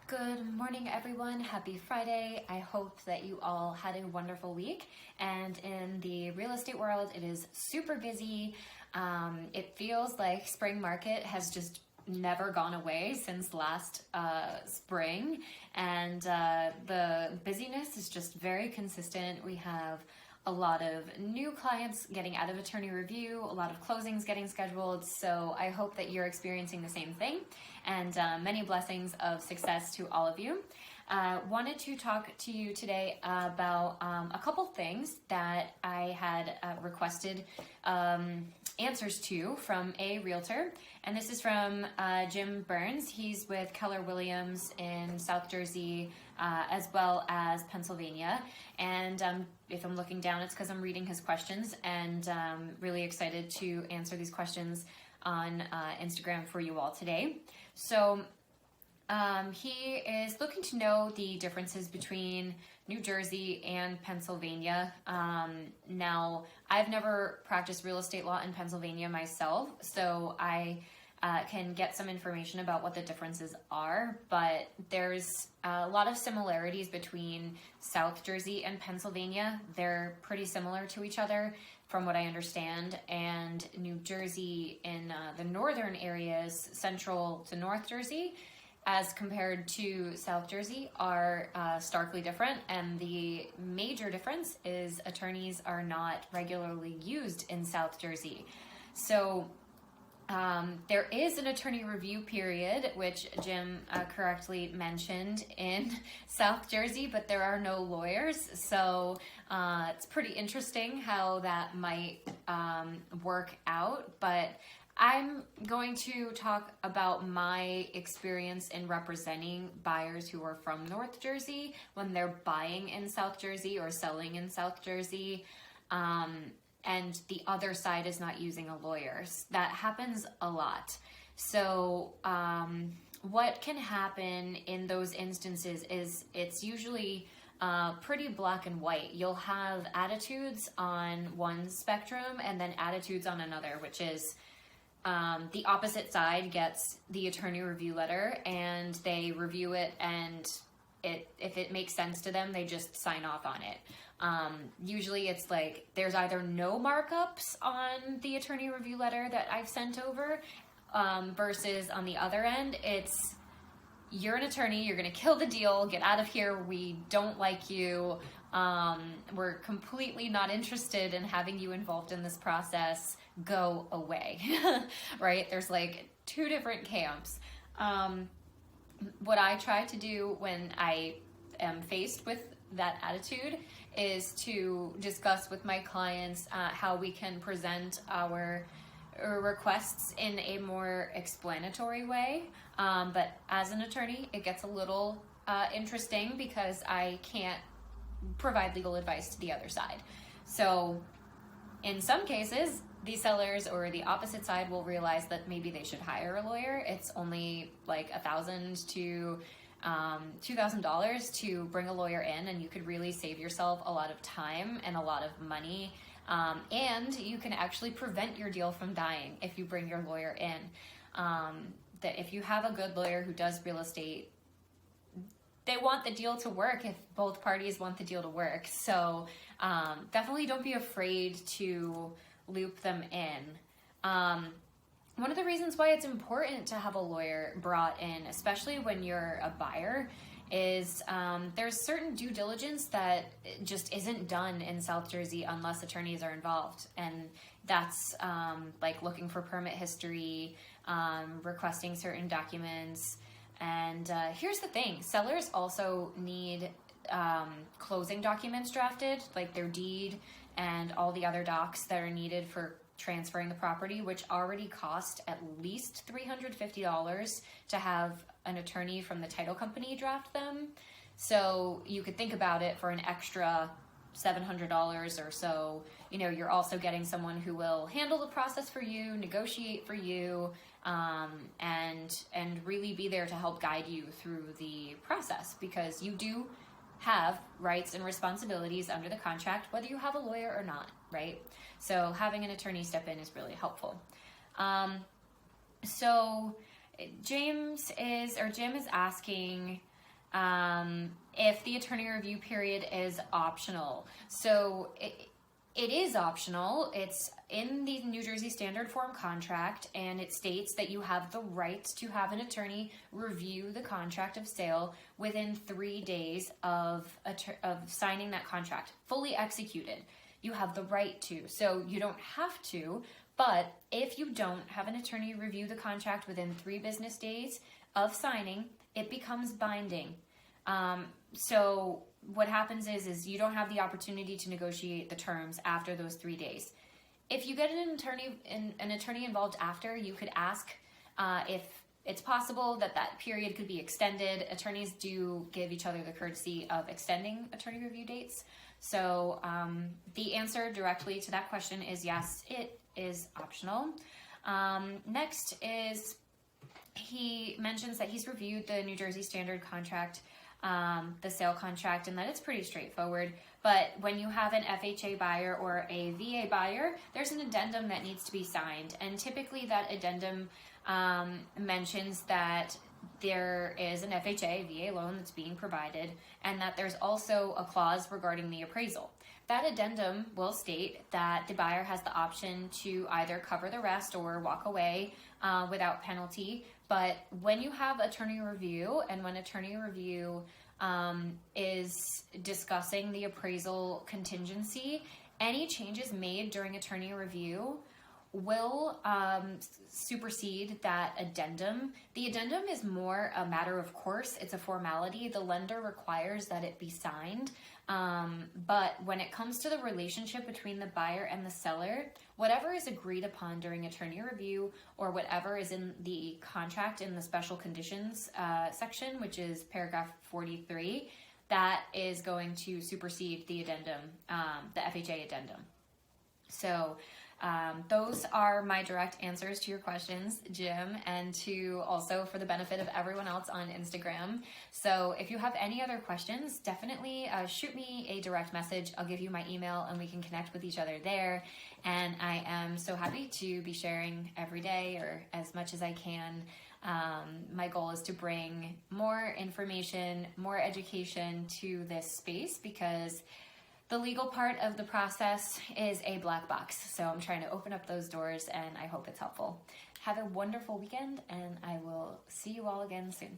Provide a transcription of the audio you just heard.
Good morning, everyone. Happy Friday. I hope that you all had a wonderful week. And in the real estate world, it is super busy. It feels like spring market has just never gone away since last spring. And the busyness is just very consistent. We have a lot of new clients getting out of attorney review, a lot of closings getting scheduled. So I hope that you're experiencing the same thing, and many blessings of success to all of you. Wanted to talk to you today about a couple things that I had requested answers to from a realtor. And this is from Jim Burns. He's with Keller Williams in South Jersey, as well as Pennsylvania. And if I'm looking down, it's because I'm reading his questions, and really excited to answer these questions on Instagram for you all today. So he is looking to know the differences between New Jersey and Pennsylvania. Now, I've never practiced real estate law in Pennsylvania myself, so I can get some information about what the differences are, but there's a lot of similarities between South Jersey and Pennsylvania. They're pretty similar to each other from what I understand, and New Jersey in the northern areas, central to North Jersey, as compared to South Jersey, are starkly different. And the major difference is attorneys are not regularly used in South Jersey. So there is an attorney review period, which Jim correctly mentioned in South Jersey, but there are no lawyers. So it's pretty interesting how that might work out. But I'm going to talk about my experience in representing buyers who are from North Jersey when they're buying in South Jersey or selling in South Jersey. And the other side is not using a lawyer. That happens a lot. So what can happen in those instances is it's usually pretty black and white. You'll have attitudes on one spectrum and then attitudes on another, which is the opposite side gets the attorney review letter and they review it, and if it makes sense to them, they just sign off on it. Usually it's like there's either no markups on the attorney review letter that I've sent over, versus on the other end, it's you're an attorney, you're gonna kill the deal, get out of here, we don't like you, we're completely not interested in having you involved in this process, go away, right? There's like two different camps. What I try to do when I am faced with that attitude is to discuss with my clients how we can present our requests in a more explanatory way. But as an attorney, it gets a little interesting because I can't provide legal advice to the other side. So in some cases, the sellers or the opposite side will realize that maybe they should hire a lawyer. It's only like $1,000 to $2,000 to bring a lawyer in, and you could really save yourself a lot of time and a lot of money. And you can actually prevent your deal from dying if you bring your lawyer in. That if you have a good lawyer who does real estate, they want the deal to work if both parties want the deal to work. So definitely don't be afraid to loop them in. One of the reasons why it's important to have a lawyer brought in, especially when you're a buyer, is there's certain due diligence that just isn't done in South Jersey unless attorneys are involved. And that's like looking for permit history, requesting certain documents. And here's the thing, sellers also need closing documents drafted, like their deed and all the other docs that are needed for transferring the property, which already cost at least $350 to have an attorney from the title company draft them. So you could think about it, for an extra $700 or so, you know, you're also getting someone who will handle the process for you, negotiate for you, and really be there to help guide you through the process, because you do have rights and responsibilities under the contract, whether you have a lawyer or not, right? So having an attorney step in is really helpful. So Jim is asking if the attorney review period is optional. So it is optional. It's in the New Jersey Standard Form contract, and it states that you have the right to have an attorney review the contract of sale within 3 days of signing that contract, fully executed. You have the right to, so you don't have to, but if you don't have an attorney review the contract within 3 business days of signing, it becomes binding. So what happens is you don't have the opportunity to negotiate the terms after those 3 days. If you get an attorney involved after, you could ask if it's possible that period could be extended. Attorneys do give each other the courtesy of extending attorney review dates. So the answer directly to that question is yes, it is optional. Next is, he mentions that he's reviewed the New Jersey Standard contract, the sale contract, and that it's pretty straightforward. But when you have an FHA buyer or a VA buyer, there's an addendum that needs to be signed. And typically that addendum mentions that there is an FHA, VA loan that's being provided, and that there's also a clause regarding the appraisal. That addendum will state that the buyer has the option to either cover the rest or walk away without penalty. But when you have attorney review, and when attorney review is discussing the appraisal contingency, any changes made during attorney review will supersede that addendum. The addendum is more a matter of course. It's a formality. The lender requires that it be signed. But when it comes to the relationship between the buyer and the seller, whatever is agreed upon during attorney review, or whatever is in the contract in the special conditions section, which is paragraph 43, that is going to supersede the addendum, the FHA addendum. So those are my direct answers to your questions, Jim, and to also for the benefit of everyone else on Instagram. So if you have any other questions, definitely shoot me a direct message. I'll give you my email and we can connect with each other there. And I am so happy to be sharing every day or as much as I can. My goal is to bring more information, more education to this space, because the legal part of the process is a black box. So I'm trying to open up those doors, and I hope it's helpful. Have a wonderful weekend, and I will see you all again soon.